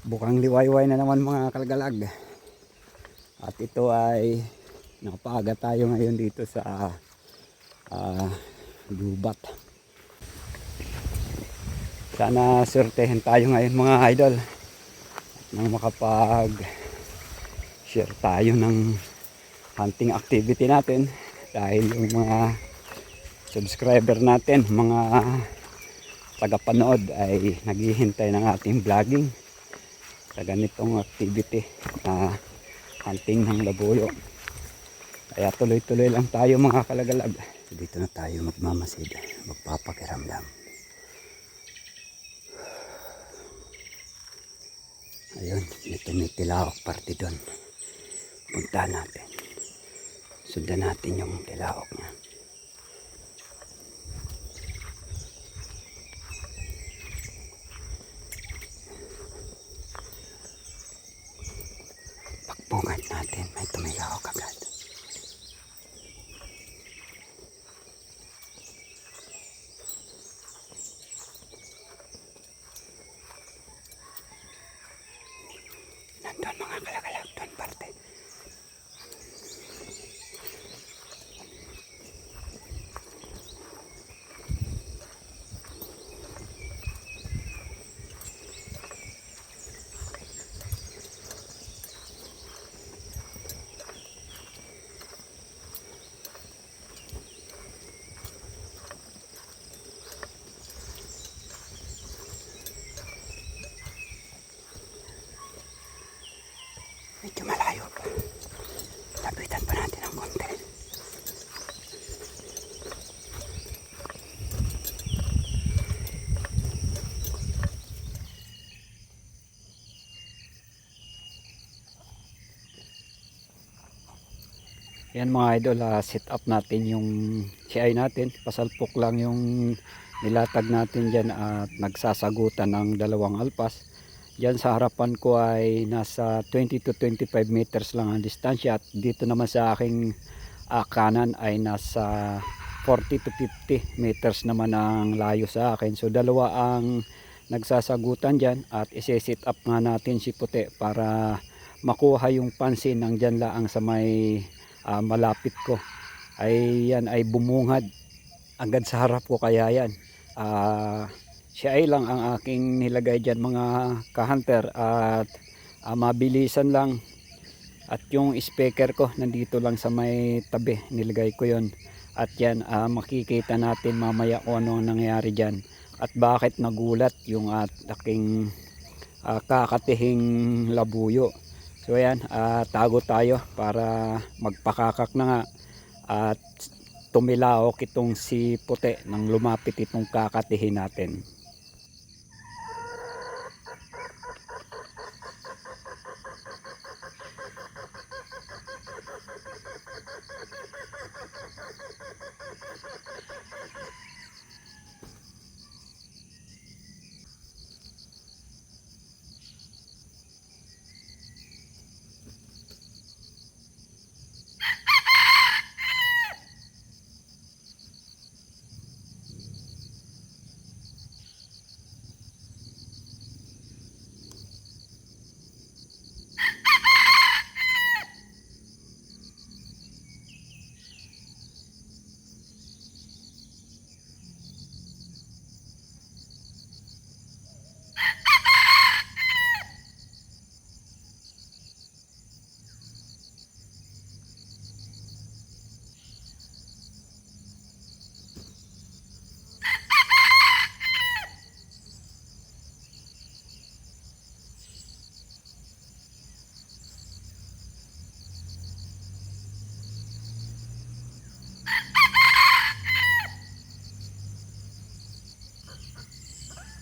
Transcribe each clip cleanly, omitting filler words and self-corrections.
Bukang liwayway na naman mga kalagalag. At ito ay napaga tayo ngayon dito sa gubat. Sana swertehin tayo ngayon mga idol nang makapag share tayo ng hunting activity natin, dahil yung mga subscriber natin, mga tagapanood ay naghihintay ng ating vlogging sa ganitong activity na hunting ng labuyo. Kaya tuloy-tuloy lang tayo mga kalagalag. Dito na tayo magmamasid, magpapakiramdam. Ayun, may tilawak parte doon. Punta natin. Sundan natin yung tilawak niya. Pagpungat natin, may tumilawak agad. Nandun mga kalagalag, doon parte. Medyo malayo pa. Lapitan pa natin ang konti. Yan mga idol, set up natin yung CI natin. Pasalpok lang yung nilatag natin dyan at nagsasagutan ng dalawang alpas. Diyan sa harapan ko ay nasa 20 to 25 meters lang ang distansya, at dito naman sa aking kanan ay nasa 40 to 50 meters naman ang layo sa akin. So dalawa ang nagsasagutan dyan, at isi-set up nga natin si Puti para makuha yung pansin ng dyan laang sa may malapit ko. Ay yan ay bumungad agad sa harap ko, kaya yan siya ay lang ang aking nilagay dyan mga ka-hunter, at mabilisan lang. At yung speaker ko nandito lang sa may tabi, nilagay ko yon. At yan makikita natin mamaya kung ano nangyari dyan at bakit nagulat yung aking kakatihing labuyo. So yan, tago tayo para magpakakak na nga at tumilaok itong si Puti nang lumapit itong kakatihin natin.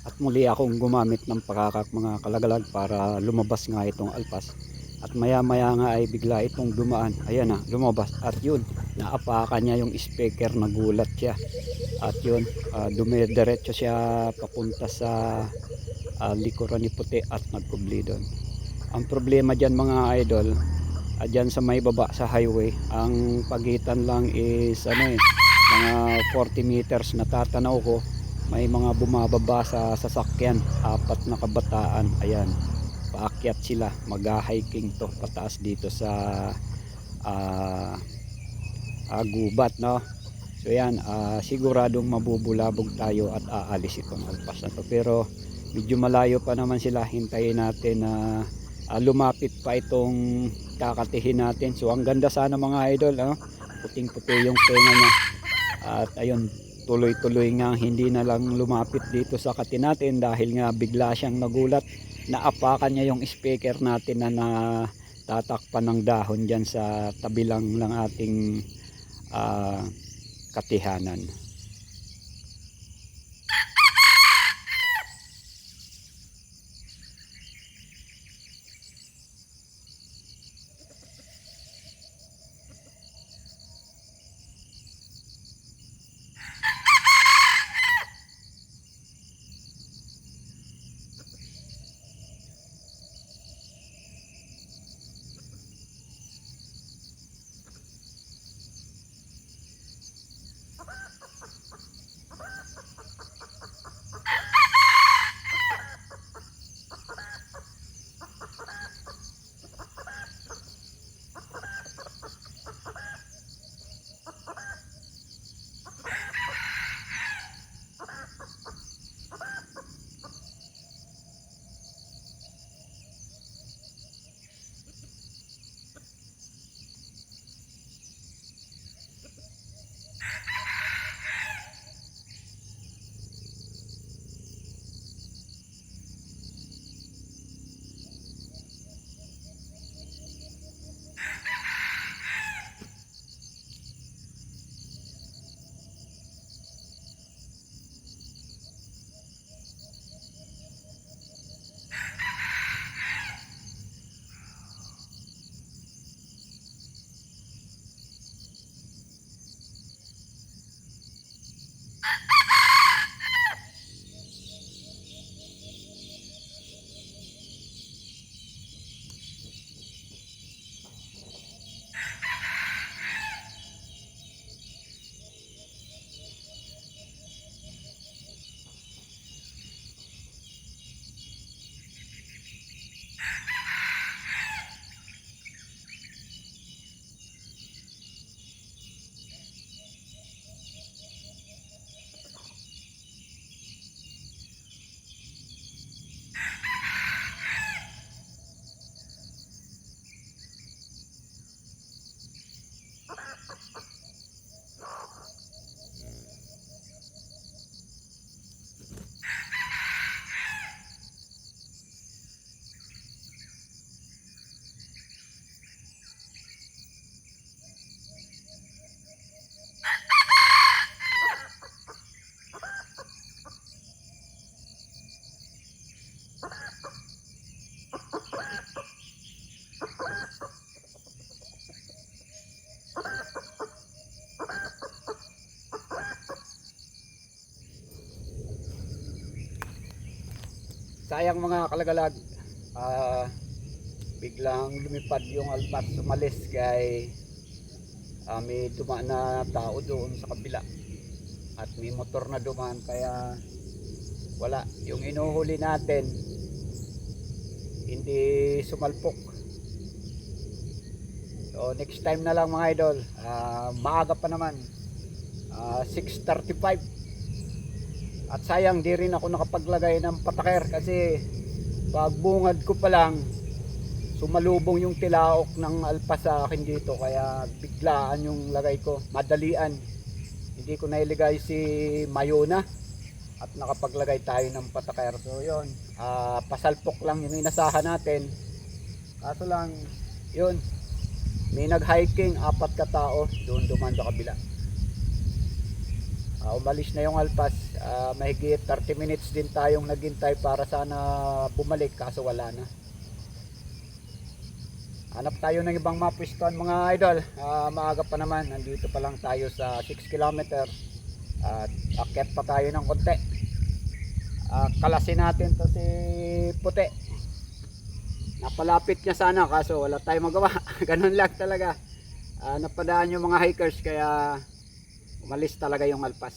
At muli akong gumamit ng pakakak mga kalagalag para lumabas nga itong alpas. At maya maya nga ay bigla itong dumaan. Ayan na, lumabas. At yun, naapakan niya yung speaker, nagulat siya. At yun, dumidiretso siya papunta sa likuran ni Puti at nagkubli doon. Ang problema dyan mga idol, dyan sa may baba sa highway, ang pagitan lang is mga 40 meters na tatanaw ko. may mga bumababa sa sasakyan, 4 na kabataan. Ayan, paakyat sila, mag-hiking to pataas dito sa gubat, no. So yan, siguradong mabubulabog tayo at aalis itong alpas na to, pero medyo malayo pa naman sila. Hintayin natin na lumapit pa itong kakatihin natin. So ang ganda sana mga idol, ano? Puting puti yung tenga niya, at ayun, tuloy-tuloy nga hindi na lang lumapit dito sa kati natin dahil nga bigla siyang nagulat, naapakan niya yung speaker natin na natatakpan ng dahon dyan sa tabi lang ng ating katihanan. Sayang mga kalagalag, biglang lumipad yung alpas, umalis kay may dumaan na tao doon sa kabila at may motor na dumaan, kaya wala, yung inuhuli natin hindi sumalpok. So next time na lang mga idol, maaga pa naman, 6:35. At sayang di rin ako nakapaglagay ng pataker kasi pagbungad ko pa lang sumalubong yung tilaok ng alpas sa akin dito, kaya biglaan yung lagay ko, madalian, hindi ko nailigay si Mayona at nakapaglagay tayo ng pataker. So yun, pasalpok lang yung inasahan natin, kaso lang yun, may nag-hiking, 4 katao doon duman sa kabila. Umalis na yung alpas, mahigit 30 minutes din tayong naghintay para sana bumalik, kaso wala na. Hanap tayo ng ibang mapwestuhan mga idol. Maaga pa naman, nandito pa lang tayo sa 6 km at akyat pa tayo ng konti. Kalasin natin to si Puti, napalapit niya sana kaso wala tayong magawa. Ganun lang talaga, napadaan yung mga hikers kaya umalis talaga yung alpas.